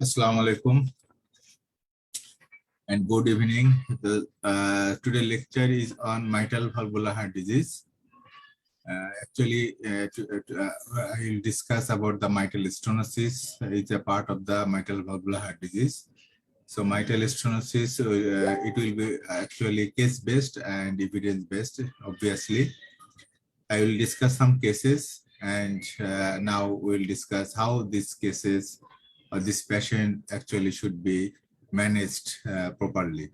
Assalamu alaikum and good evening. Today's lecture is on mitral valvular heart disease. I will discuss about the mitral stenosis. It's a part of the mitral valvular heart disease. So mitral stenosis, it will be actually case-based and evidence-based, obviously. I will discuss some cases, and now we'll discuss how these cases or this patient actually should be managed properly.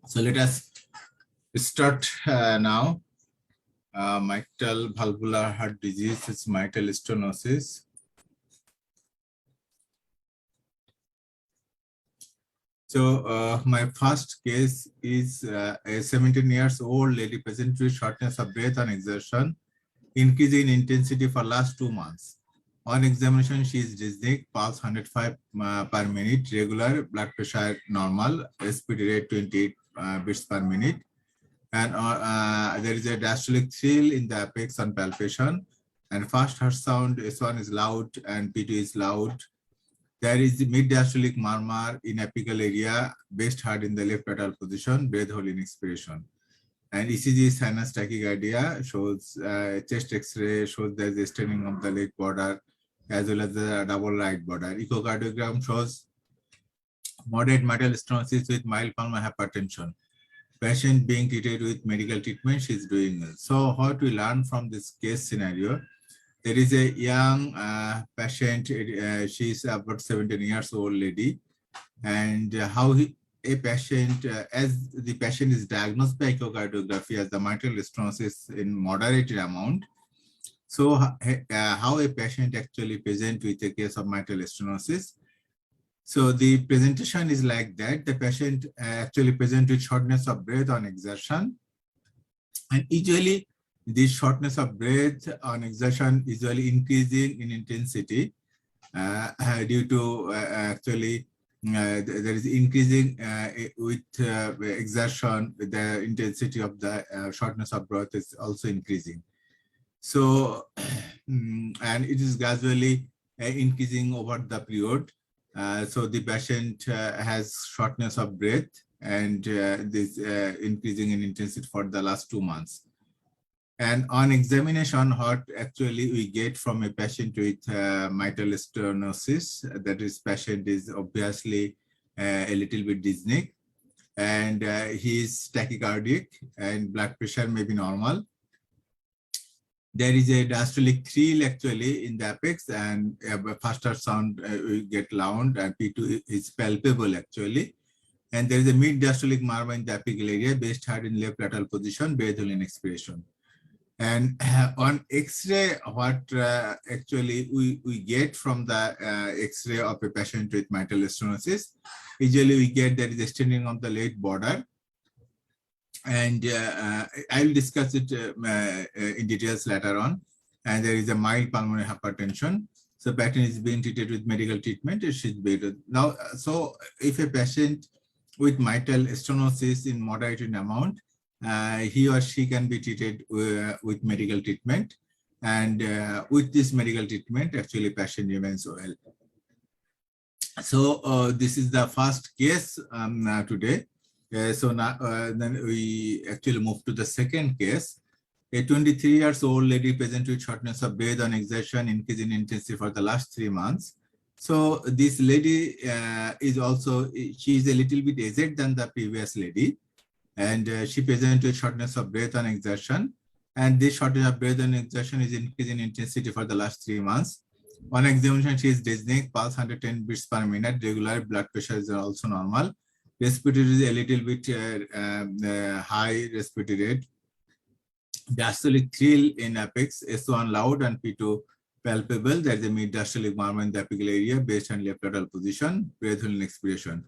So let us start now. Mitral valvular heart disease is mitral stenosis. So my first case is a 17 years old lady present with shortness of breath on exertion, increasing in intensity for last 2 months. On examination, she is dyspneic, pulse 105 per minute, regular, blood pressure normal, respiratory rate 28 beats per minute. And there is a diastolic thrill in the apex on palpation. And fast heart sound, S1 is loud and P2 is loud. There is the mid-diastolic murmur in apical area, best heart in the left lateral position, breath hold in expiration. And ECG sinus tachycardia shows chest X-ray shows there is a staining of the leg border as well as the double right border. Echocardiogram shows moderate mitral stenosis with mild pulmonary hypertension. Patient being treated with medical treatment, she is doing well. So what we learn from this case scenario, there is a young patient, she is about 17 years old lady, and a patient, as the patient is diagnosed by echocardiography as the mitral stenosis in moderate amount. So how a patient actually present with a case of mitral stenosis. So the presentation is like that. The patient actually present with shortness of breath on exertion. And usually this shortness of breath on exertion is usually increasing in intensity due to there is increasing with exertion, the intensity of the shortness of breath is also increasing. So, and it is gradually increasing over the period. So the patient has shortness of breath and this increasing in intensity for the last 2 months. And on examination, what actually we get from a patient with mitral stenosis, that is patient is obviously a little bit dyspneic and he is tachycardic and blood pressure may be normal. There is a diastolic thrill actually in the apex and faster sound we get loud and P2 is palpable actually. And there is a mid-diastolic murmur in the apical area, best heart in left lateral position, breath hold in expiration. And on X-ray, what actually we get from the X-ray of a patient with mitral stenosis, usually we get there is a staining of the left border. And I will discuss it in details later on. And there is a mild pulmonary hypertension. So patient is being treated with medical treatment. It should be good. Now, so if a patient with mitral stenosis in moderate amount, he or she can be treated with medical treatment. And with this medical treatment, actually patient remains well. So this is the first case today. So now then we actually move to the second case. A 23 years old lady present with shortness of breath on exertion, increase in intensity for the last 3 months. So this lady is also, she is a little bit aged than the previous lady. And she presents with shortness of breath on exertion. And this shortness of breath on exertion is increasing in intensity for the last 3 months. On examination, she is dyspneic, pulse 110 beats per minute, regular, blood pressure is also normal. Respiratory is a little bit high respiratory rate. Diastolic thrill in apex, S1 loud and P2 palpable. There is a mid-diastolic murmur in the apical area based on left lateral position, breath hold in expiration.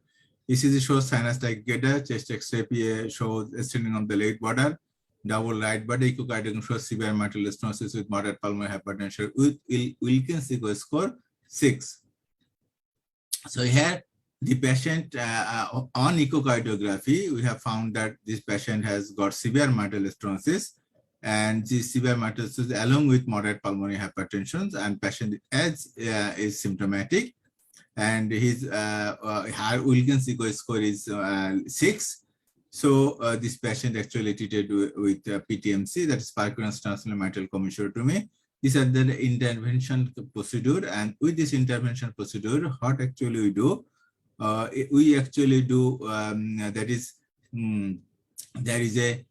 ECG shows sinus tachycardia, chest X-ray shows staining of the left border, double right border, echocardiogram shows severe mitral stenosis with moderate pulmonary hypertension with Wilkins score 6. So here, the patient on echocardiography, we have found that this patient has got severe mitral stenosis, and this severe mitral stenosis along with moderate pulmonary hypertension, and patient is symptomatic. and his Wilkins echo score is 6. So this patient actually treated with PTMC, that is Parkinson's transluminal mitral commissurotomy. These are the intervention procedure, and with this intervention procedure, what actually we do? We actually do that is there is a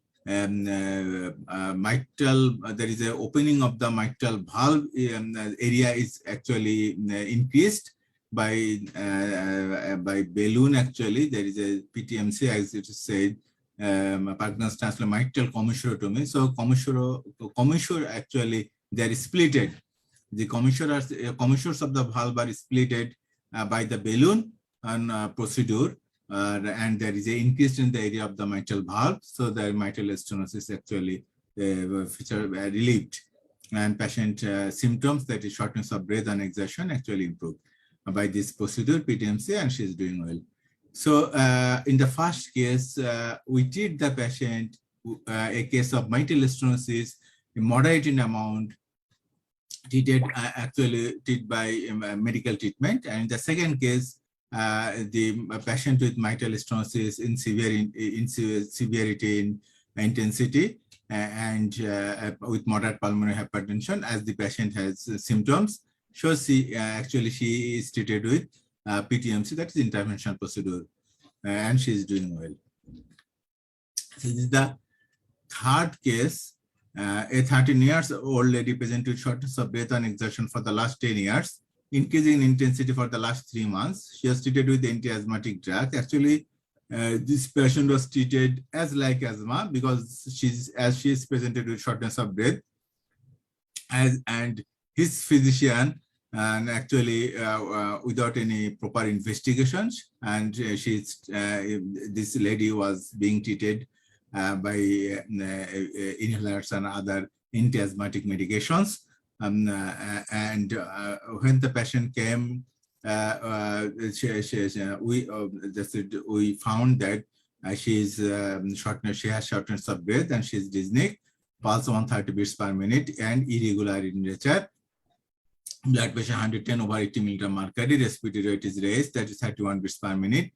mitral, there is a opening of the mitral valve area is actually increased by balloon. Actually, there is a PTMC, as it is said, Parkinson's transluminal mitral commissurotomy. So commissure actually they are splitted. The commissures of the valve are splitted by the balloon and procedure. And there is an increase in the area of the mitral valve, so the mitral stenosis actually relieved, and patient symptoms, that is shortness of breath and exertion, actually improved by this procedure, PTMC, and she is doing well. So in the first case, we treat the patient a case of mitral stenosis, moderate in amount, treated by medical treatment, and in the second case, the patient with mitral stenosis in severity, in intensity, and with moderate pulmonary hypertension, as the patient has symptoms. So she is treated with PTMC, that is intervention procedure, and she is doing well. So this is the third case. A 13 years old lady presented with shortness of breath and exertion for the last 10 years. Increasing in intensity for the last 3 months. She was treated with anti-asthmatic drug. Actually, this patient was treated as like asthma because she is presented with shortness of breath, and his physician, and actually without any proper investigations, and this lady was being treated by inhalers and other anti-asthmatic medications. And when the patient came, we found that she has shortness of breath, and she is dyspneic, pulse 130 beats per minute, and irregular in nature. Blood pressure 110/80 milligram mercury, respiratory rate is raised, that is 31 beats per minute.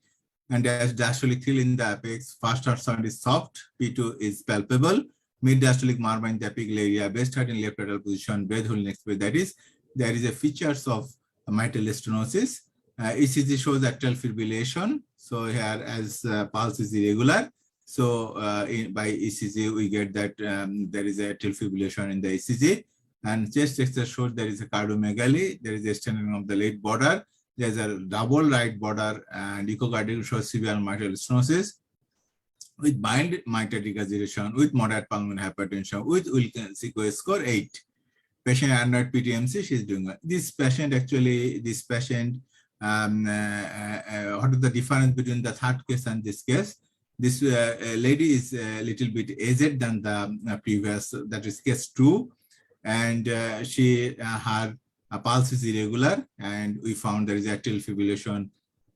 And as diastolic thrill in the apex, fast heart sound is soft, P2 is palpable. Mid-diastolic murmur in the apical area, best heart in left lateral position, breath holding express. That is, there is a features of mitral stenosis. ECG shows atrial fibrillation. So here, as pulse is irregular, so by ECG we get that there is a atrial fibrillation in the ECG. And chest X-ray shows there is a cardiomegaly. There is a strengthening of the left border. There is a double right border, and echocardiogram shows severe mitral stenosis with mild mitral regurgitation, with moderate pulmonary hypertension, with Wilkins echo score 8. Patient under PTMC, she is doing well. This patient, what is the difference between the third case and this case? This lady is a little bit aged than the previous, that is case 2, and her pulse is irregular, and we found there is atrial fibrillation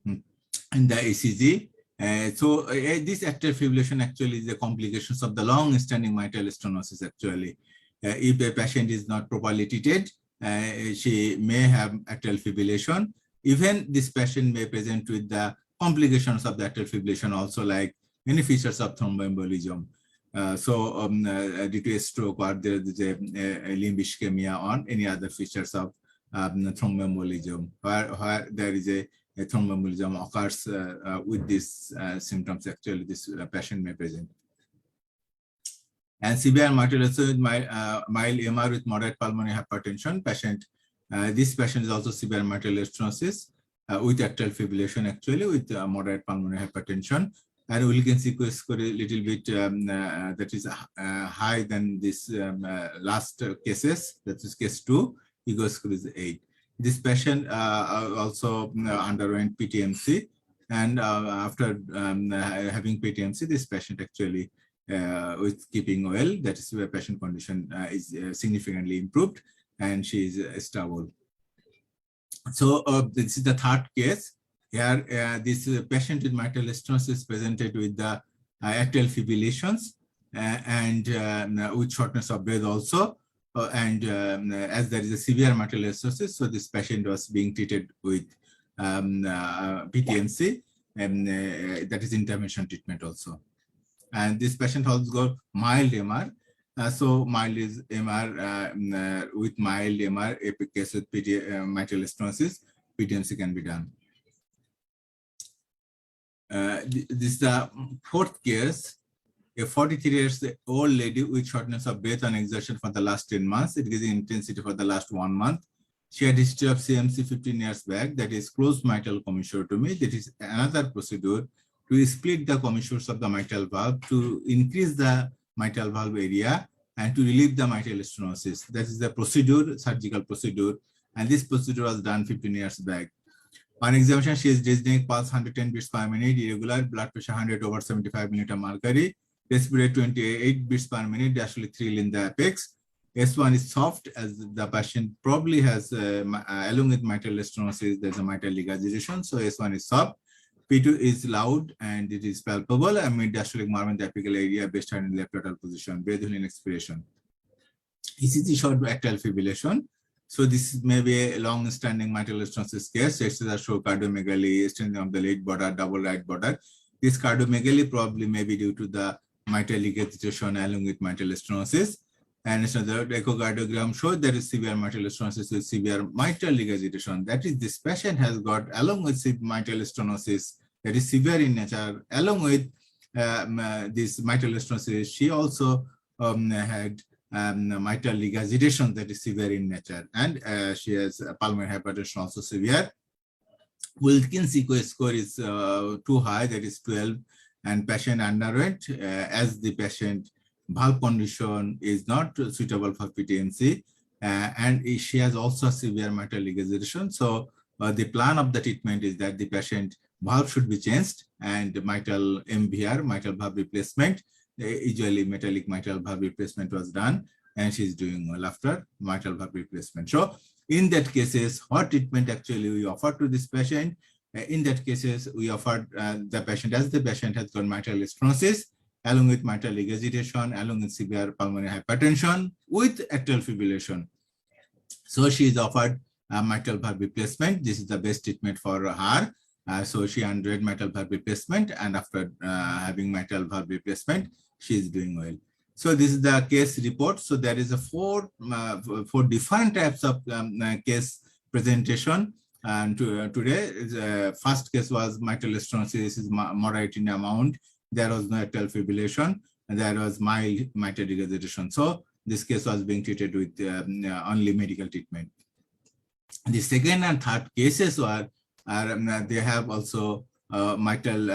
in the ECG. This atrial fibrillation actually is the complications of the long-standing mitral stenosis. Actually, if a patient is not properly treated, she may have atrial fibrillation. Even this patient may present with the complications of the atrial fibrillation, also like many features of thromboembolism. Due to a stroke, or there is a limb ischemia, or any other features of thromboembolism, where there is a thromboembolism occurs with these symptoms. Actually, this patient may present. And severe mitral stenosis with mild MR with moderate pulmonary hypertension patient. This patient is also severe mitral stenosis with atrial fibrillation, actually with moderate pulmonary hypertension. And Wilkins echo score a little bit that is high than this last cases. That is case 2. Echo score is 8. This patient also underwent PTMC, and after having PTMC, this patient actually with keeping well, that is where patient condition is significantly improved, and she is stable. So this is the third case. Here, this patient with mitral stenosis presented with the atrial fibrillations and with shortness of breath also. As there is a severe mitral stenosis, so this patient was being treated with PTMC, and that is intervention treatment also. And this patient also got mild MR. So mild is MR with mild MR, if a case with mitral stenosis, PTMC can be done. This is the fourth case. A 43 years old lady with shortness of breath on exertion for the last 10 months. It is in intensity for the last 1 month. She had history of CMC 15 years back, that is closed mitral commissurotomy. That is another procedure to split the commissures of the mitral valve to increase the mitral valve area and to relieve the mitral stenosis. That is the procedure, surgical procedure, and this procedure was done 15 years back. On examination, she is dysgenic pulse 110 beats per minute, irregular, blood pressure 100/75 mm mercury, respiratory 28 beats per minute, diastolic 3 in the apex. S1 is soft, as the patient probably has, along with mitral stenosis, there's a mitral regurgitation, so S1 is soft. P2 is loud and it is palpable, and mid-diastolic movement in the apical area based on left lateral position, breath in expiration. ECG showed atrial fibrillation. So this may be a long-standing mitral stenosis case. Extras show cardiomegaly, extending of the left border, double right border. This cardiomegaly probably may be due to the mitral regurgitation along with mitral stenosis. And the echocardiogram showed there is severe mitral stenosis with severe mitral regurgitation. That is, this patient has got, along with mitral stenosis, that is severe in nature, along with this mitral stenosis, she also had mitral regurgitation that is severe in nature, and she has pulmonary hypertension also severe. Wilkins ECO score is too high, that is 12, and patient underwent as the patient valve condition is not suitable for PTMC, and she has also severe mitral regurgitation. So the plan of the treatment is that the patient valve should be changed and mitral MVR, mitral valve replacement, usually metallic mitral valve replacement was done, and she's doing well after mitral valve replacement. So in that cases, what treatment actually we offer to this patient? In that cases, we offered the patient, as the patient has got mitral stenosis, along with mitral regurgitation, along with severe pulmonary hypertension, with atrial fibrillation. So she is offered mitral valve replacement. This is the best treatment for her. So she underwent mitral valve replacement, and after having mitral valve replacement, she is doing well. So this is the case report. So there is a four different types of case presentation. And today, first case was mitral stenosis is moderate in amount. There was no atrial fibrillation, and there was mild mitral regurgitation. So this case was being treated with only medical treatment. The second and third cases were they have also mitral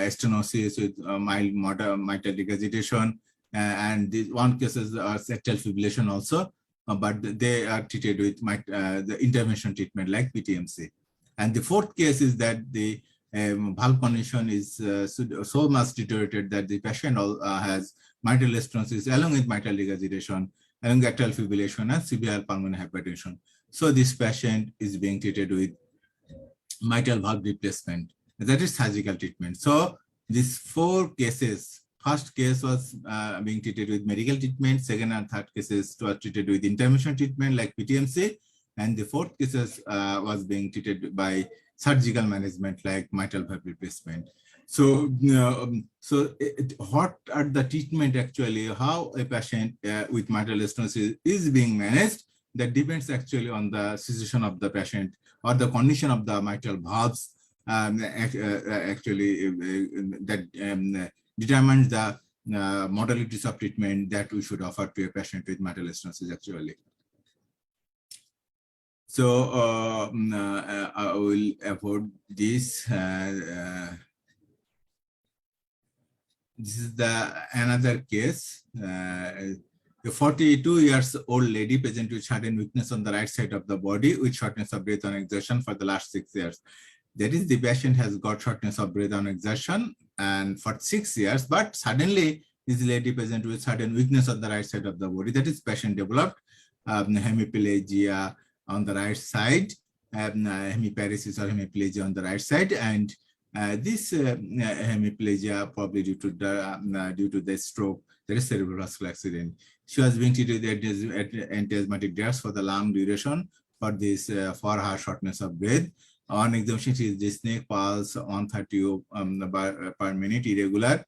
stenosis with mild mitral regurgitation, and these one cases are atrial fibrillation also, but they are treated with the intervention treatment like PTMC. And the fourth case is that the valve condition is so much deteriorated that the patient has mitral stenosis along with mitral regurgitation, along with atrial fibrillation and severe pulmonary hypertension. So this patient is being treated with mitral valve replacement. That is surgical treatment. So these four cases, first case was being treated with medical treatment, second and third cases were treated with intervention treatment like PTMC, and the fourth cases was being treated by surgical management like mitral valve replacement. So, what are the treatment actually, how a patient with mitral stenosis is being managed? That depends actually on the situation of the patient or the condition of the mitral valves. Actually, that determines the modalities of treatment that we should offer to a patient with mitral stenosis actually. So I will avoid this. This is another case. A 42 years old lady present with sudden weakness on the right side of the body with shortness of breath on exertion for the last 6 years. That is, the patient has got shortness of breath on exertion and for 6 years, but suddenly this lady present with sudden weakness on the right side of the body. That is, patient developed hemiplegia on the right side, hemiparesis or hemiplegia on the right side, and this hemiplegia probably due to the stroke, that is cerebrovascular accident. She was being treated with antiasthmatic drugs for the long duration for this for her shortness of breath. On examination, she is dyspneic, pulse 130 per minute, irregular.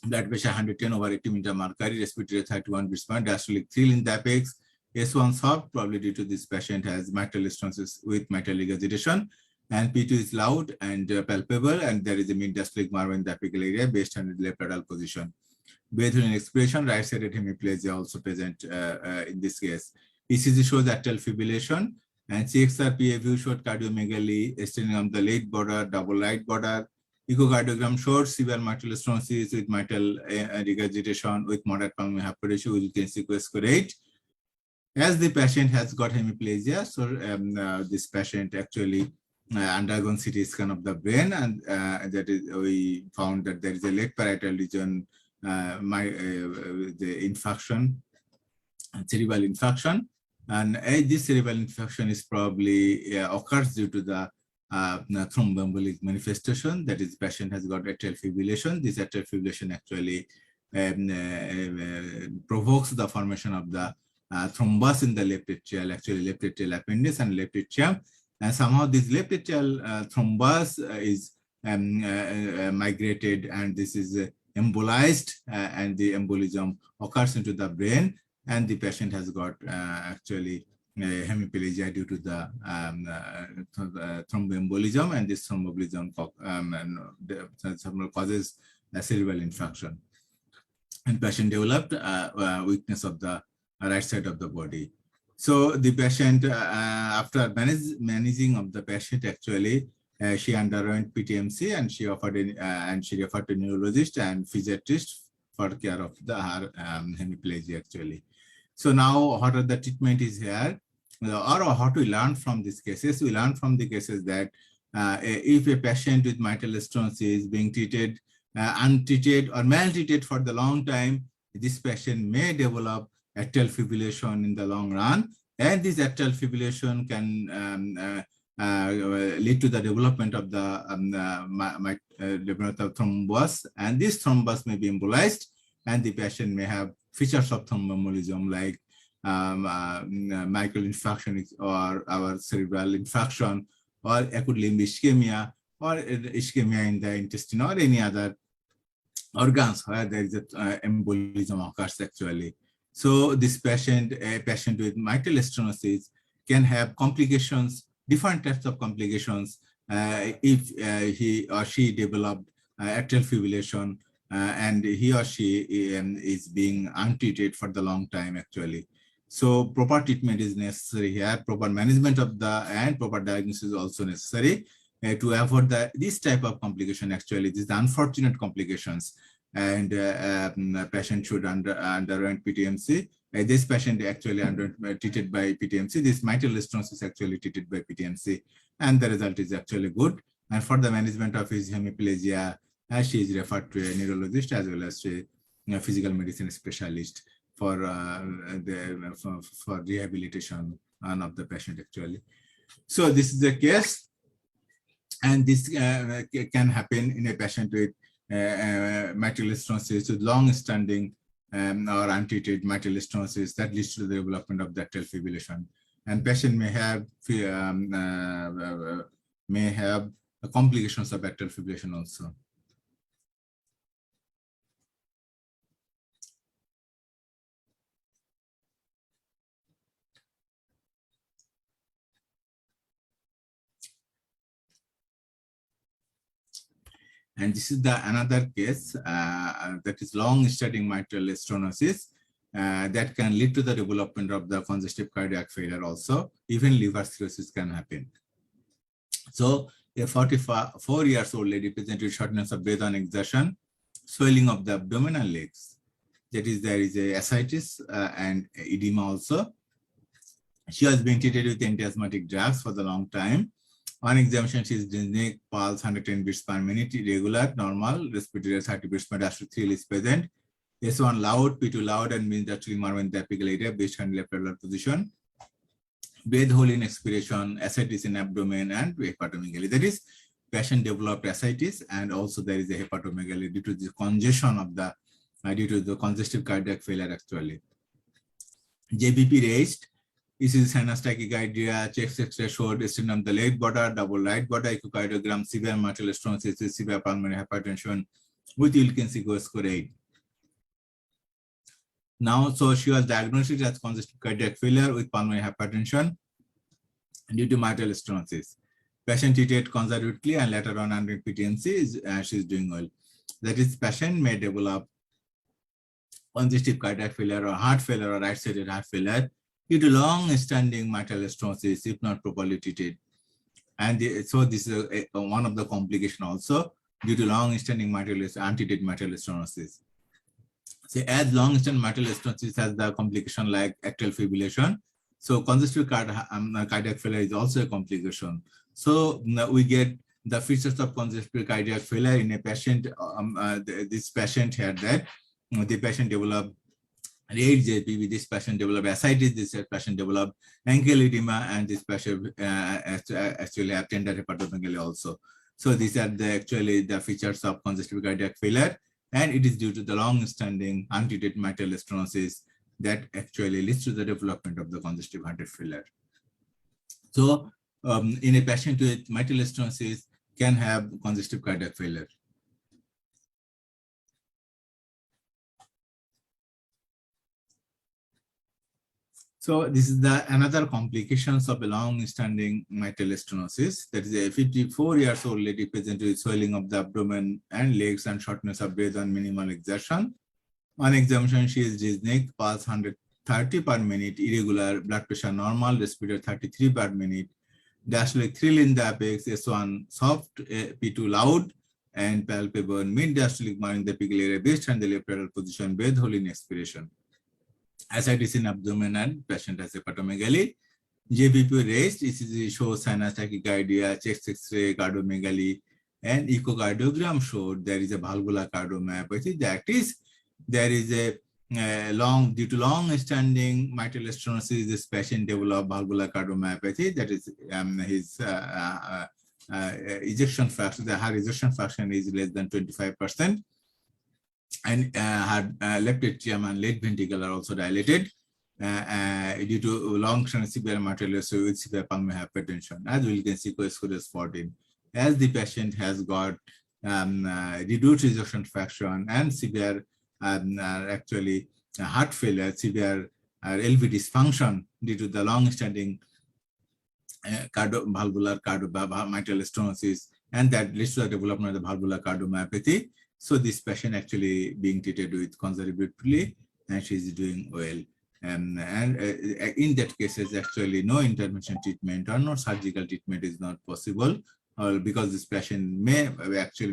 Blood pressure 110 over 80 meter mercury, respiratory 31 beats per minute, diastolic 3 in the apex, S1 soft, probably due to this patient has mitral stenosis with mitral regurgitation, and P2 is loud and palpable, and there is a mid-diastolic murmur in the apical area based on the left lateral position. Breathing expiration, right-sided hemiplegia also present in this case. ECG shows atrial fibrillation, and CXR PA showed cardiomegaly, extending on the left border, double right border. Echocardiogram showed severe mitral stenosis with mitral regurgitation with moderate pulmonary hypertension with sequence rate. As the patient has got hemiplegia, so this patient actually undergone CT scan of the brain, and that is we found that there is a left parietal region, the infarction, cerebral infarction, and this cerebral infarction is probably occurs due to the thromboembolic manifestation. That is, patient has got atrial fibrillation. This atrial fibrillation actually provokes the formation of the thrombus in the left atrial, actually left atrial appendix and left atrium. And somehow this left atrial thrombus is migrated, and this is embolized, and the embolism occurs into the brain, and the patient has got actually hemiplegia due to the thromboembolism, and this thromboembolism causes a cerebral infarction. And patient developed weakness of the right side of the body. So the patient, after managing of the patient, actually, she underwent PTMC, and she offered and she referred to neurologist and physiatrist for care of her hemiplegia actually. So now, what are the treatment is here, or how to learn from these cases? We learn from the cases that if a patient with mitral stenosis is being treated, untreated or maltreated for the long time, this patient may develop atrial fibrillation in the long run, and this atrial fibrillation can lead to the development of the thrombus, and this thrombus may be embolized, and the patient may have features of thromboembolism like microinfarction or our cerebral infarction, or acute limb ischemia, or ischemia in the intestine, or any other organs where there is a embolism occurs actually. So this patient, a patient with mitral stenosis, can have complications, different types of complications, if he or she developed atrial fibrillation, and he or she is being untreated for the long time actually. So proper treatment is necessary here. Proper management of the and proper diagnosis is also necessary to avoid this type of complication actually. These unfortunate complications, and patient should underwent PTMC. This patient actually treated by PTMC. This mitral stenosis is actually treated by PTMC, and the result is actually good. And for the management of his hemiplegia, she is referred to a neurologist as well as a physical medicine specialist for rehabilitation of the patient actually. So this is the case, and this can happen in a patient with mitral stenosis with long-standing or untreated mitral stenosis that leads to the development of the atrial fibrillation, and patient may have complications of atrial fibrillation also. And this is the another case that is long-standing mitral stenosis that can lead to the development of the congestive cardiac failure also. Even liver cirrhosis can happen. So a 44 years old lady presented with shortness of breath on exertion, swelling of the abdominal legs. That is, there is a ascites and edema also. She has been treated with antiasthmatic drugs for the long time. On examination, she is dyspneic, pulse 110 beats per minute, irregular, normal, respiratory 30 beats per minute, diastolic is present. S1 loud, P2 loud, and means actually murmur in the apical area based on left lateral position. Breath hole in expiration, ascites in abdomen, and hepatomegaly. That is, patient developed ascites, and also there is a hepatomegaly due to the congestion of the, due to the congestive cardiac failure actually. JBP raised, ECG sinus tachycardia, chest X-ray showed sternum the left border, double right border, echocardiogram, severe mitral stenosis, severe pulmonary hypertension with Wilkins score 8. Now, so she was diagnosed as congestive cardiac failure with pulmonary hypertension due to mitral stenosis. Patient treated conservatively and later on under PTMC, she is doing well. That is, patient may develop congestive cardiac failure or heart failure or right-sided heart failure due to long-standing mitral stenosis if not properly treated. And so this is one of the complications also due to long-standing untreated mitral stenosis. So as long-standing mitral stenosis has the complication like atrial fibrillation, so congestive cardiac failure is also a complication. So we get the features of congestive cardiac failure in a patient. This patient had that. The patient developed rage JPV, this patient developed ascites, this patient developed ankle edema, and this patient actually have tender hepatomegaly also. So these are actually the features of congestive cardiac failure, and it is due to the long-standing untreated mitral stenosis that actually leads to the development of the congestive heart failure. So in a patient with mitral stenosis can have congestive cardiac failure. So this is another complications of a long-standing mitral stenosis. That is a 54-year-old lady presented with swelling of the abdomen and legs and shortness of breath on minimal exertion. On examination, she is dyspneic, pulse 130 per minute, irregular, blood pressure normal, respirator 33 per minute, diastolic thrill in the apex, S1 soft, P2 loud, and palpable mid-diastolic marring the apical area based on the left lateral position, breath holding expiration. Ascites in abdomen and patient has hepatomegaly. JVP raised, ECG shows sinus tachycardia, chest X-ray, cardiomegaly, and echocardiogram showed there is a valvular cardiomyopathy. That is, there is a due to long-standing mitral stenosis, this patient developed valvular cardiomyopathy. That is, his ejection fraction, her ejection fraction is less than 25%. And her left atrium and left ventricle are also dilated due to long-term severe mitral stenosis with severe pulmonary hypertension. As we can see, score is 14. As the patient has got reduced ejection fraction and severe actually heart failure, severe LV dysfunction due to the long-standing valvular mitral stenosis, and that leads to the development of the valvular cardiomyopathy. So this patient actually being treated with conservatively, and she is doing well. In that cases, actually no intervention treatment or no surgical treatment is not possible, because this patient may actually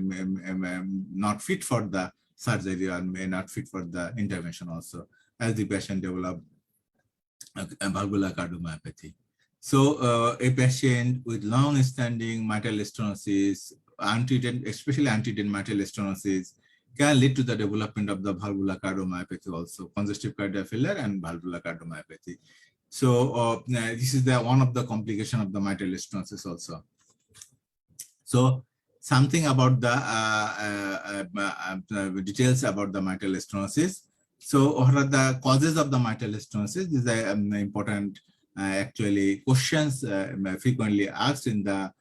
not fit for the surgery or may not fit for the intervention also, as the patient develop a valvular cardiomyopathy. So a patient with long-standing mitral stenosis, untreated, especially untreated mitral stenosis, can lead to the development of the valvular cardiomyopathy also, congestive cardiac failure and valvular cardiomyopathy. So this is one of the complications of the mitral stenosis also. So something about the details about the mitral stenosis. So what are the causes of the mitral stenosis? These are important actually questions frequently asked in the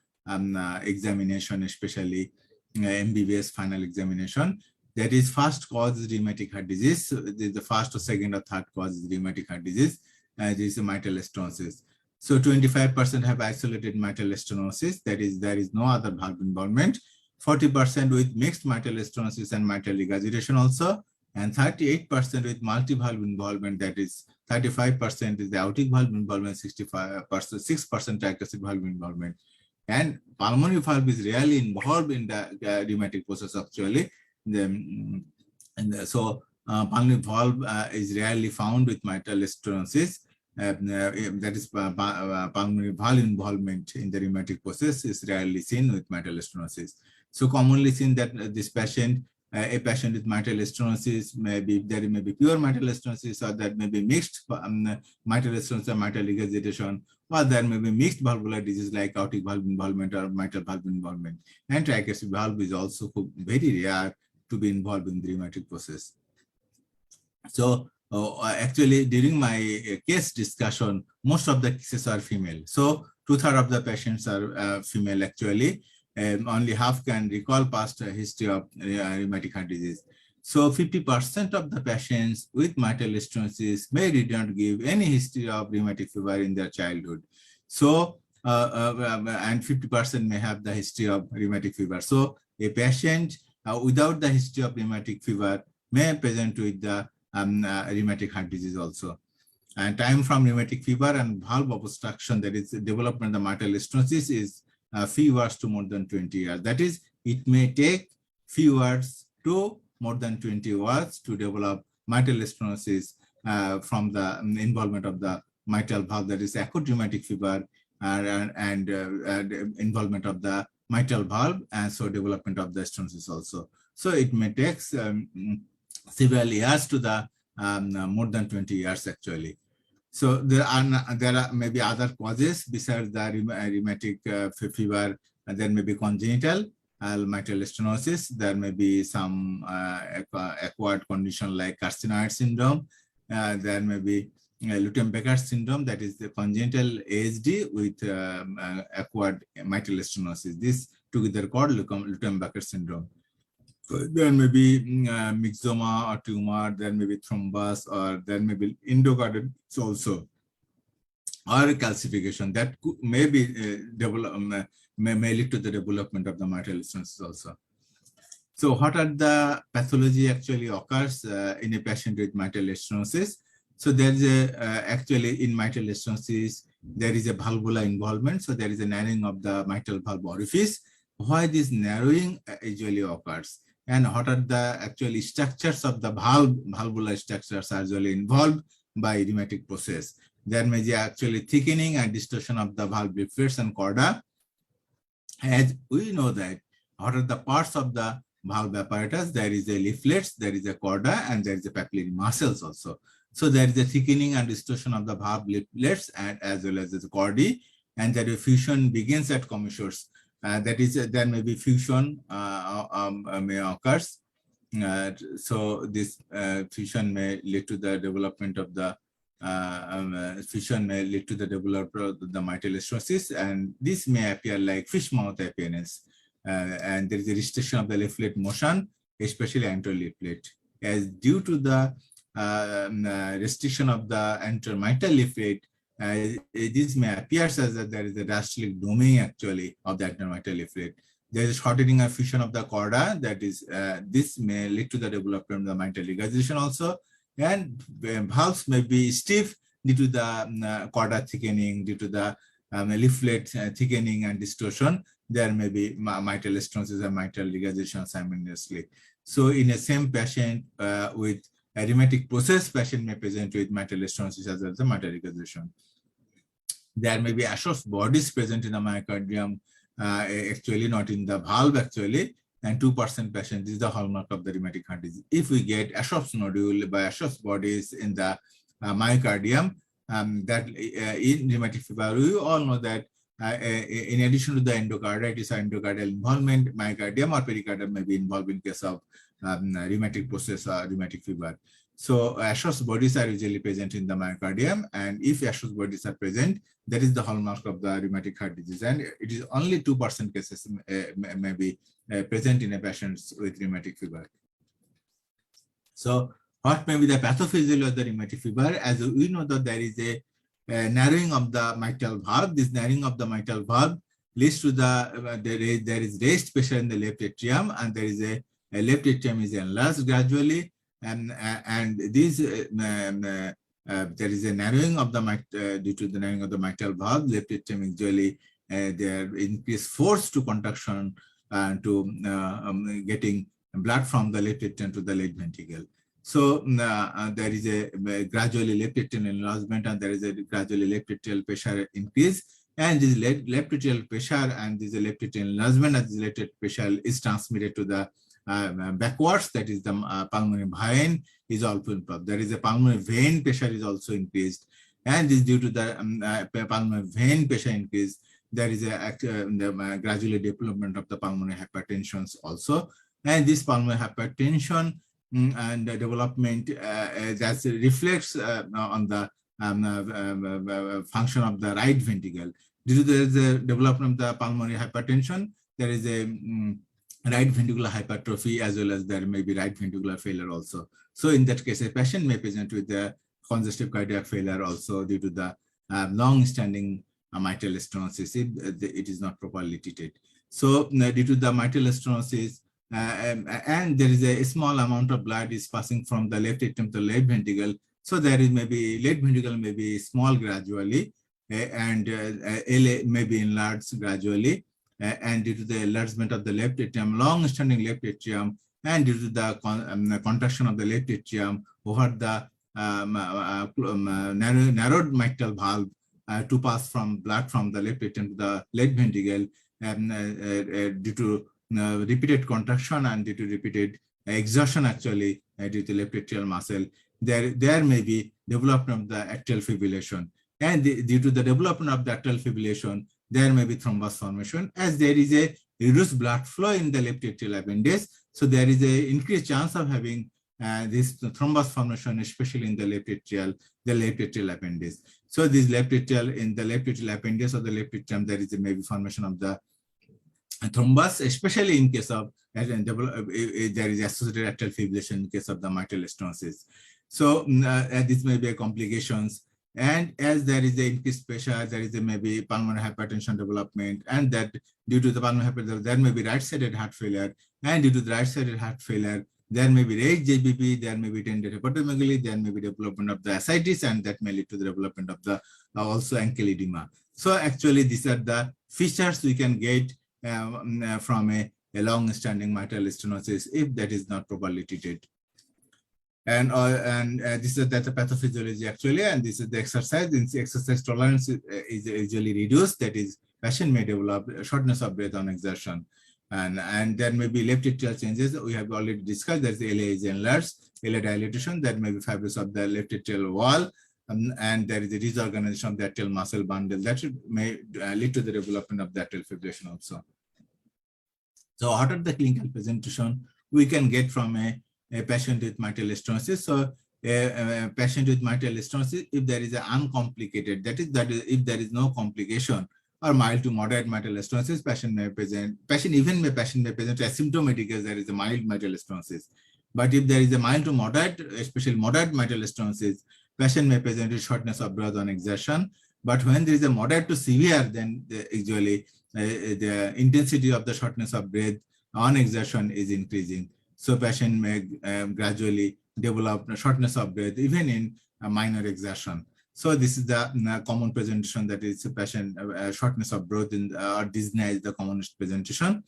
examination, especially MBBS final examination. That is, first cause is rheumatic heart disease. The first or second or third cause is rheumatic heart disease. This is mitral stenosis. So 25% have isolated mitral stenosis. That is, there is no other valve involvement. 40% with mixed mitral stenosis and mitral regurgitation also, and 38% with multi-valve involvement. That is, 35% is the aortic valve involvement, 6% tricuspid valve involvement. And pulmonary valve is rarely involved in the rheumatic process actually. So pulmonary valve is rarely found with mitral stenosis. That is, pulmonary valve involvement in the rheumatic process is rarely seen with mitral stenosis. So commonly seen that this patient, a patient with mitral stenosis, there may be pure mitral stenosis, or there may be mixed mitral stenosis or mitral regurgitation, or there may be mixed valvular disease like aortic valve involvement or mitral valve involvement. And tricuspid valve is also very rare to be involved in the rheumatic process. So Actually, during my case discussion, most of the cases are female. So 2/3 of the patients are female actually. Only half can recall past history of rheumatic heart disease. So 50% of the patients with mitral stenosis may not give any history of rheumatic fever in their childhood. So, and 50% may have the history of rheumatic fever. So a patient without the history of rheumatic fever may present with the rheumatic heart disease also. And time from rheumatic fever and valve obstruction, that is development of the mitral stenosis, is few years to more than 20 years. That is, it may take few years to more than 20 years to develop mitral stenosis from the involvement of the mitral valve, that is acute rheumatic fever, and involvement of the mitral valve, and so development of the stenosis also. So it may take several years to the more than 20 years actually. So there are maybe other causes besides the rheumatic fever. There may be congenital mitral stenosis. There may be some acquired condition like carcinoid syndrome. There may be Lutem-Becker syndrome, that is the congenital ASD with acquired mitral stenosis. This together called Lutem-Becker syndrome. There may be myxoma or tumor, there may be thrombus, or there may be endocarditis also, or calcification that may be may lead to the development of the mitral stenosis also. So what are the pathology actually occurs in a patient with mitral stenosis? So there is a actually in mitral stenosis there is a valvular involvement. So there is a narrowing of the mitral valve orifice. Why this narrowing usually occurs? And what are the actual structures of the valvular structures are usually involved by rheumatic process. There may be actually thickening and distortion of the valve leaflets and chorda. As we know that what are the parts of the valve apparatus, there is a leaflets, there is a chorda, and there is a papillary muscles also. So there is a thickening and distortion of the valve leaflets and as well as the chordae, and there is fusion begins at commissures. That is, there may be fusion may occurs. So this fusion may lead to the development of the fusion may lead to the development of the mitral stenosis, and this may appear like fish mouth appearance. And there is a restriction of the leaflet motion, especially anterior leaflet. As due to the restriction of the anterior mitral leaflet, this may appear as that there is a diastolic doming actually of the anterior mitral leaflet. There is a shortening or fusion of the chorda, that is, this may lead to the development of the mitral regurgitation also. And valves may be stiff due to the chorda thickening, due to the leaflet thickening and distortion. There may be mitral stenosis and mitral regurgitation simultaneously. So in a same patient with a rheumatic process, patient may present with mitral stenosis as well as the mitral regurgitation. There may be Ashos bodies present in the myocardium, actually not in the valve actually, and 2% patient, this is the hallmark of the rheumatic heart disease. If we get Ashos nodule by Ashos bodies in the myocardium, that in rheumatic fever, we all know that in addition to the endocarditis or endocardial involvement, myocardium or pericardium may be involved in case of rheumatic process or rheumatic fever. So Ashos bodies are usually present in the myocardium, and if Ashos bodies are present, that is the hallmark of the rheumatic heart disease, and it is only 2% cases may be present in a patient with rheumatic fever. So what may be the pathophysiology of the rheumatic fever? As we know that there is a narrowing of the mitral valve. This narrowing of the mitral valve leads to the there is raised pressure in the left atrium, and there is a left atrium is enlarged gradually, and this there is a narrowing of the due to the narrowing of the mitral valve. Left atrium usually there increased force to contraction to getting blood from the left atrium to the left ventricle. So there is a gradually left atrial enlargement, and there is a gradually left atrial pressure increase, and this left atrial pressure and this left atrial enlargement and this left atrial pressure is transmitted to the backwards, that is the pulmonary vein is also improved. There is a pulmonary vein pressure is also increased, and this due to the pulmonary vein pressure increase, there is a gradually development of the pulmonary hypertension also, and this pulmonary hypertension and development that reflects on the function of the right ventricle. Due to the development of the pulmonary hypertension, there is a right ventricular hypertrophy, as well as there may be right ventricular failure also. So in that case, a patient may present with the congestive cardiac failure also due to the long-standing mitral stenosis if it is not properly treated. So due to the mitral stenosis, and there is a small amount of blood is passing from the left atrium to the left ventricle. So there is maybe left ventricle may be small gradually, and LA may be enlarged gradually, and due to the enlargement of the left atrium, long-standing left atrium, and due to the contraction of the left atrium over the narrowed mitral valve to pass from blood from the left atrium to the left ventricle, due to repeated contraction and due to repeated exertion, actually due to left atrial muscle, there may be development of the atrial fibrillation, and due to the development of the atrial fibrillation, there may be thrombus formation, as there is a reduced blood flow in the left atrial appendage. So there is a increased chance of having this thrombus formation, especially in the left atrial appendage. So this left atrial, in the left atrial appendage or the left atrium, there is a maybe formation of the thrombus, especially in case of there is associated atrial fibrillation in case of the mitral stenosis. So this may be complications. And as there is a increased pressure, there is a maybe pulmonary hypertension development, and that due to the pulmonary hypertension, there may be right-sided heart failure, and due to the right-sided heart failure, there may be raised JBP, there may be tended hepatomegaly, there may be development of the ascites, and that may lead to the development of the also ankle edema. So actually, these are the features we can get from a long-standing mitral stenosis if that is not properly treated. And this is the pathophysiology actually, and this is the exercise. In exercise tolerance is usually reduced. That is, patient may develop shortness of breath on exertion, and there may be left atrial changes. We have already discussed that the LA is enlarged, LA dilatation. There may be fibrosis of the left atrial wall, and there is a disorganization of the atrial muscle bundle that may lead to the development of the atrial fibrillation also. So, what are the clinical presentation we can get from a patient with mitral stenosis? So a patient with mitral stenosis, if there is an uncomplicated, that is if there is no complication or mild to moderate mitral stenosis, patient may present asymptomatic as there is a mild mitral stenosis. But if there is a mild to moderate, especially moderate mitral stenosis, patient may present with shortness of breath on exertion. But when there is a moderate to severe, then usually the intensity of the shortness of breath on exertion is increasing. So patient may gradually develop shortness of breath even in a minor exertion. So this is the common presentation, that is patient shortness of breath or dyspnea is the commonest presentation.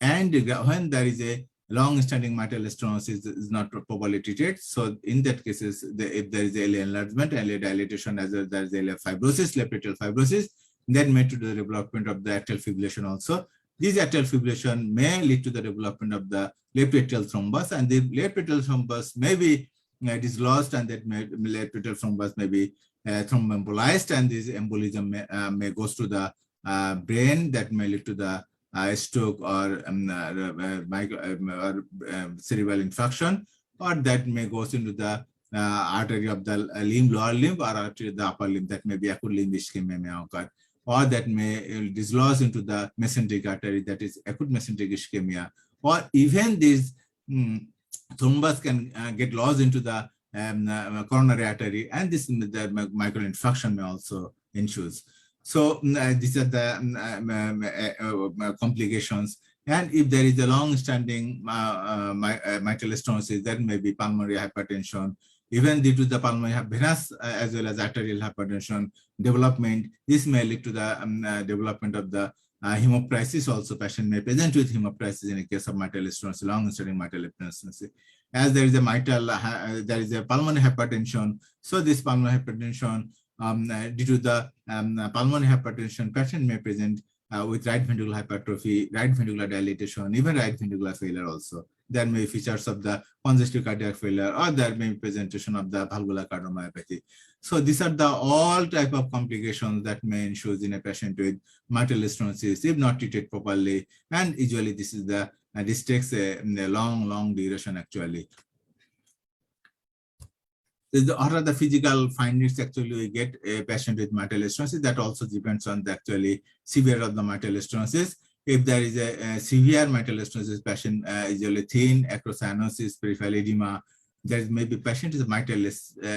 And when there is a long-standing mitral stenosis is not properly treated, so in that cases, if there is LA enlargement, LA dilatation, as well as there is LA fibrosis, left atrial fibrosis, then may to the development of the atrial fibrillation also. This atrial fibrillation may lead to the development of the left atrial thrombus, and the left atrial thrombus may be dislodged, and that left atrial thrombus may be thromboembolized, and this embolism may goes to the brain, that may lead to the stroke or cerebral infarction, or that may goes into the artery of the limb, lower limb, or artery of the upper limb, that may be acute limb ischemia may occur, or that may dislodge into the mesenteric artery, that is acute mesenteric ischemia, or even these thrombus can get lodged into the coronary artery, and this the microinfarction may also ensue. So these are the complications. And if there is a long-standing mitral stenosis, there may be pulmonary hypertension, even due to the pulmonary venous as well as arterial hypertension development. This may lead to the development of the hemoptysis. Also, patient may present with hemoptysis in a case of mitral stenosis, long-standing mitral stenosis. As there is a there is a pulmonary hypertension. So this pulmonary hypertension, due to the pulmonary hypertension, patient may present with right ventricular hypertrophy, right ventricular dilatation, even right ventricular failure also. There may be features of the congestive cardiac failure, or there may be presentation of the valvular cardiomyopathy. So these are the all type of complications that may ensue in a patient with mitral stenosis if not treated properly. And usually this is this takes a long duration actually. What are the physical findings actually we get a patient with mitral stenosis? That also depends on the actually severe of the mitral stenosis. If there is a severe mitral stenosis, patient is usually thin, acrocyanosis, peripheral edema. There may be patient is mitral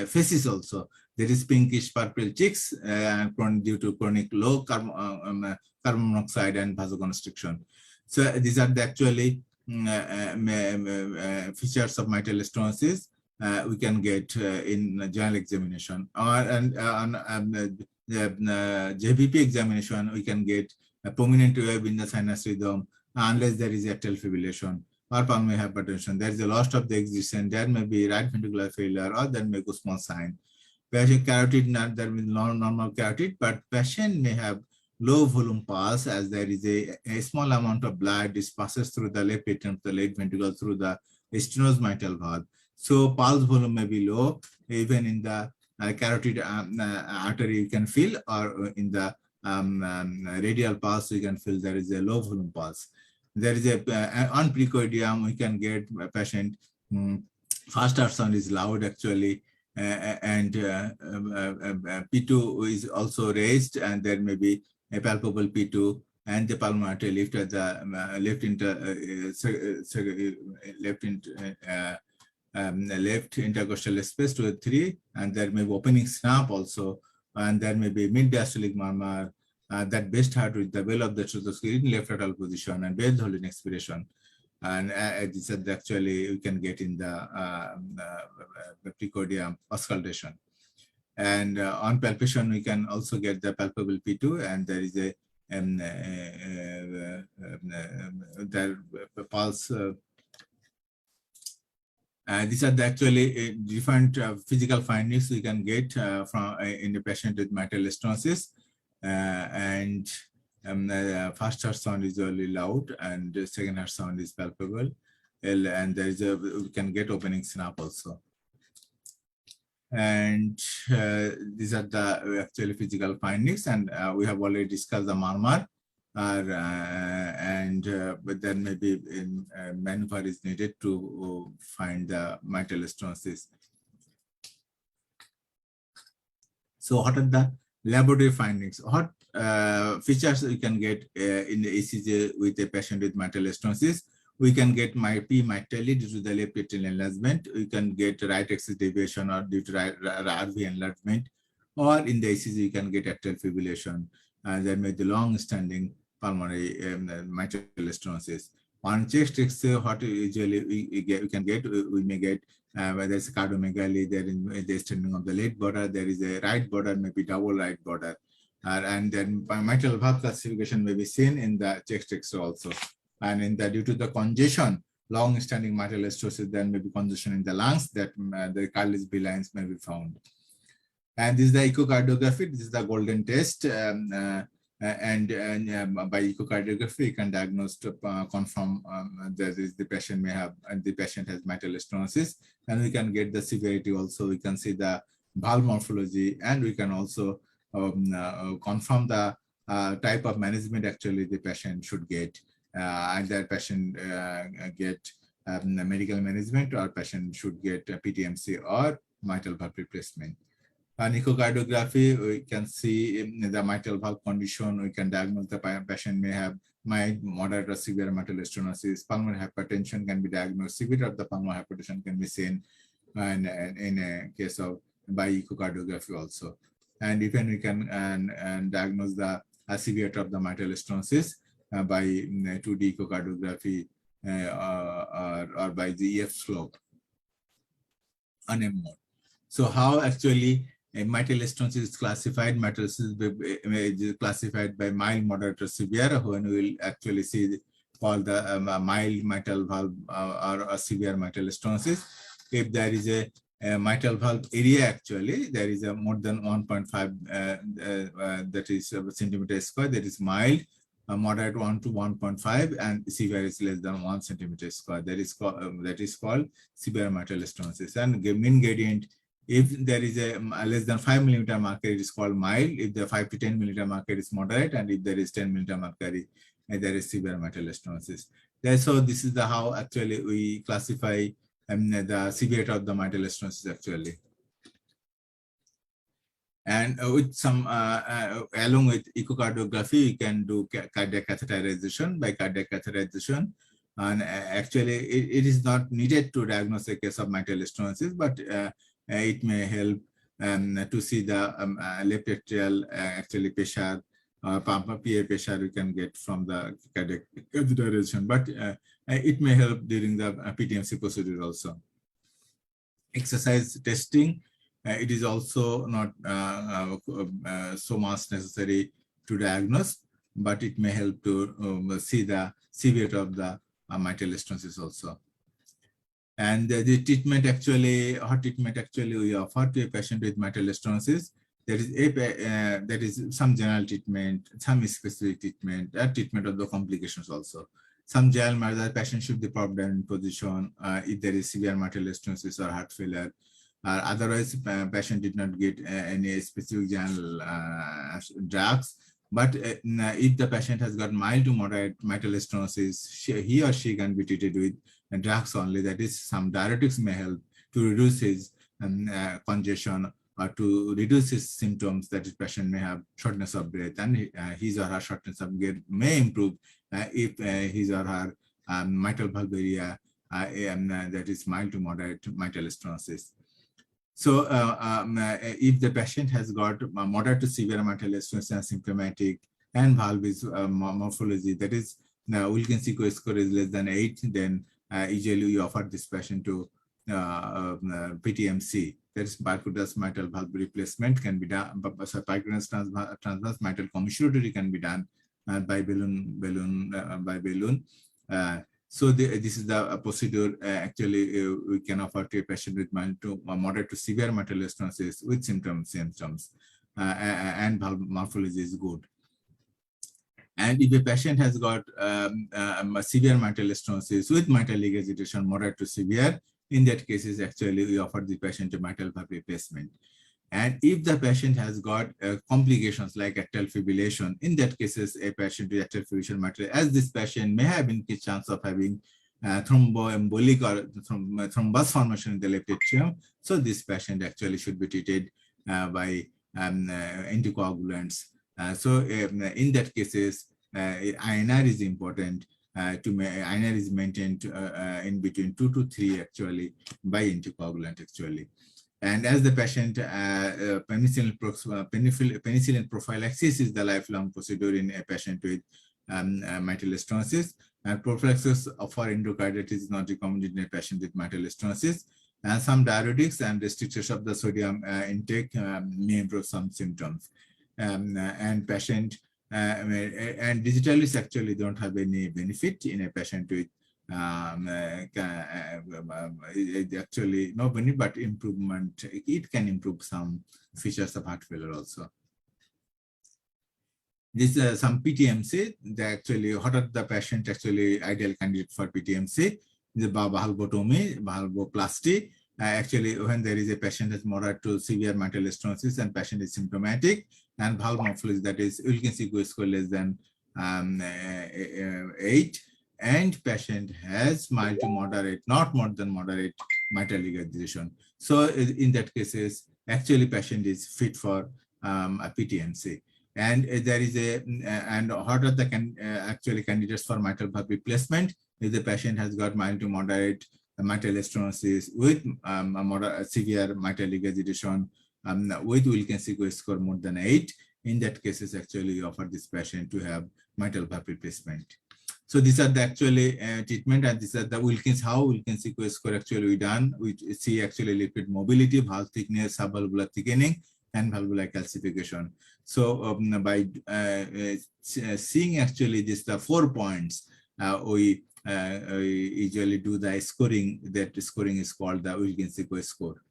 faces also. There is pinkish purple cheeks due to chronic low carbon monoxide and vasoconstriction. So these are the actually features of mitral stenosis. We can get in general examination, or JVP examination, we can get a prominent wave in the sinus rhythm unless there is atrial fibrillation or pulmonary hypertension. There is a loss of the existence. There may be right ventricular failure, or there may be small sign. Patient carotid, not there is normal carotid, but patient may have low volume pulse as there is a small amount of blood which passes through the left atrium, the left ventricle through the stenosis mitral valve. So pulse volume may be low, even in the carotid artery you can feel, or in the radial pulse you can feel there is a low volume pulse. There is a on precordium we can get a patient fast heart sound is loud actually, and P2 is also raised, and there may be a palpable P2, and the pulmonary artery lift at the left intercostal space to 3, and there may be opening snap also, and there may be mid-diastolic murmur, that best heart with the well of the stethoscope in left lateral position and breath holding expiration. And this is actually we can get in the precordium auscultation. And on palpation, we can also get the palpable P2, and there is a pulse. These are the actually different physical findings we can get from in the patient with mitral stenosis, and first heart sound is really loud, and the second heart sound is palpable, and there is a we can get opening snap also. And these are the actually physical findings, and we have already discussed the murmur, but then maybe maneuver is needed to find the mitral stenosis. So what are the laboratory findings? What features we can get in the ECG with a patient with mitral stenosis? We can get P mitrally due to the left atrial enlargement. We can get right axis deviation or due to RV enlargement, or in the ECG you can get atrial fibrillation. There may be long-standing pulmonary mitral stenosis. On chest X-ray, what usually we can get, we may get whether there's a cardiomegaly, there is the extending of the left border, there is a right border, maybe double right border, and then mitral valve classification may be seen in the chest X-ray also. And in the due to the congestion, long-standing mitral stenosis, there may be congestion in the lungs that the Cardiology B lines may be found. And this is the echocardiography. This is the golden test. And by echocardiography, you can diagnose to confirm that the patient may have, and the patient has mitral stenosis. And we can get the severity also. We can see the valve morphology, and we can also confirm the type of management actually the patient should get. Either patient get medical management, or patient should get PTMC or mitral valve replacement. On echocardiography, we can see the mitral valve condition. We can diagnose the patient may have mild, moderate, or severe mitral stenosis. Pulmonary hypertension can be diagnosed. Severe of the pulmonary hypertension can be seen in a case of by echocardiography also. And even we can diagnose the severity of the mitral stenosis by 2D echocardiography or by the EF slope on M mode. So how actually a mitral stenosis is classified? Mitral stenosis is classified by mild, moderate, or severe, when we will actually see called the mild mitral valve or a severe mitral stenosis. If there is a mitral valve area, actually there is a more than 1.5 that is centimeter square, that is mild. Moderate 1 to 1.5, and severe is less than 1 centimeter square. That is called severe mitral stenosis. And mean gradient, if there is a less than 5 millimeter marker, it is called mild. If the 5 to 10 millimeter marker is moderate, and if there is 10 millimeter marker, there is severe mitral stenosis. So this is the how actually we classify the severity of the mitral stenosis actually. And with some, along with echocardiography, you can do cardiac catheterization by cardiac catheterization. And actually, it is not needed to diagnose a case of mitral stenosis, but it may help to see the left atrial actually pressure, pump PA pressure you can get from the cardiac catheterization, but it may help during the PTMC procedure also. Exercise testing, it is also not so much necessary to diagnose, but it may help to see the severity of the mitral stenosis also. And the treatment actually, what treatment actually we offer to a patient with mitral stenosis, there is some general treatment, some specific treatment, treatment of the complications also. Some general measure, patient should be propped down in position if there is severe mitral stenosis or heart failure. Otherwise, patient did not get any specific general drugs. But if the patient has got mild to moderate mitral stenosis, he or she can be treated with drugs only. That is, some diuretics may help to reduce his congestion or to reduce his symptoms that his patient may have shortness of breath, and his or her shortness of breath may improve if his or her mitral valve area that is mild to moderate mitral stenosis. So if the patient has got moderate to severe mitral stenosis and symptomatic and valve is morphology, that is Wilkins score is less than 8, then usually we offer this patient to PTMC. That is percutaneous mitral valve replacement can be done, so percutaneous transverse mitral commissuratory can be done by balloon. So this is the procedure actually we can offer to a patient with mild to moderate to severe mitral stenosis with symptoms, and valve morphology is good. And if a patient has got severe mitral stenosis with mitral leak agitation, moderate to severe, in that case is actually we offer the patient a mitral valve replacement. And if the patient has got complications like atrial fibrillation, in that cases a patient with atrial fibrillation mitral, as this patient may have increased chance of having thromboembolic or thrombus formation in the left atrium, so this patient actually should be treated by anticoagulants. So in that cases, INR is important. INR is maintained in between 2 to 3 actually by anticoagulant actually. And as the patient, penicillin prophylaxis is the lifelong procedure in a patient with mitral stenosis. And prophylaxis for endocarditis is not recommended in a patient with mitral stenosis. And some diuretics and restrictions of the sodium intake may improve some symptoms. And patient and digitalis actually don't have any benefit in a patient with actually no benefit, but improvement. It can improve some features of heart failure also. This is some PTMC. They actually, what are the patient actually ideal candidate for PTMC? The valvotomy, valvoplasty. Actually, when there is a patient that's moderate to severe mitral stenosis and patient is symptomatic, and valve morphology, that is Wilkins score less than 8, and patient has mild to moderate, not more than moderate mitral leak agitation. So in that cases, actually patient is fit for a PTMC. And there is and what are the actually candidates for mitral valve replacement? If the patient has got mild to moderate mitral stenosis with severe mitral leak agitation with Wilkins score more than 8, in that cases actually you offer this patient to have mitral valve replacement. So these are the actually treatment, and these are the how Wilkins score actually we done. We see actually liquid mobility, valve thickness, subvalvular thickening, and valvular calcification. So by seeing actually this the 4 points, we usually do the scoring. That scoring is called the Wilkins score.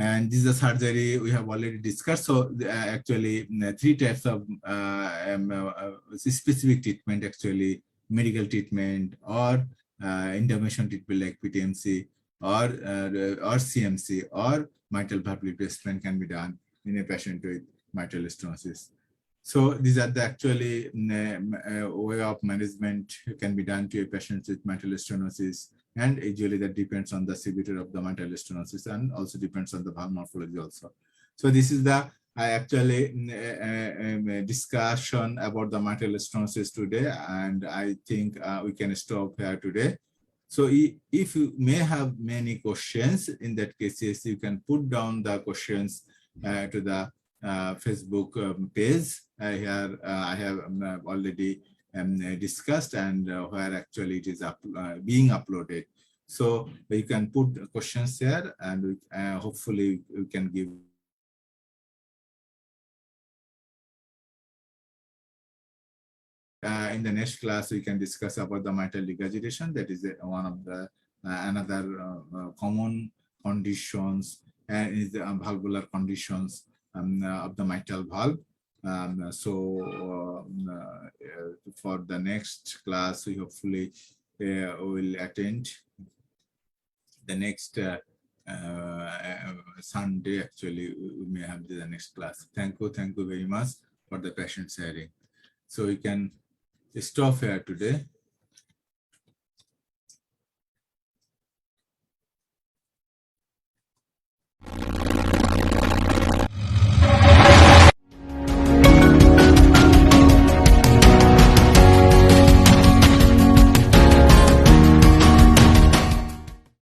And this is a surgery we have already discussed. So actually 3 types of specific treatment, actually medical treatment or intervention treatment like PTMC or CMC or mitral valve replacement can be done in a patient with mitral stenosis. So these are the actually way of management can be done to a patient with mitral stenosis, and usually that depends on the severity of the mitral stenosis and also depends on the valve morphology also. So this is the discussion about the mitral stenosis today, and I think we can stop here today. So if you may have many questions, in that cases, you can put down the questions to the Facebook page. Here I have already discussed, and where actually it is being uploaded. So you can put questions there, and hopefully you can give. In the next class, we can discuss about the mitral regurgitation. That is one of the another common conditions, and is the valvular conditions of the mitral valve. For the next class, we hopefully will attend the next Sunday. Actually, we may have the next class. Thank you very much for the patient sharing. So we can stop here today.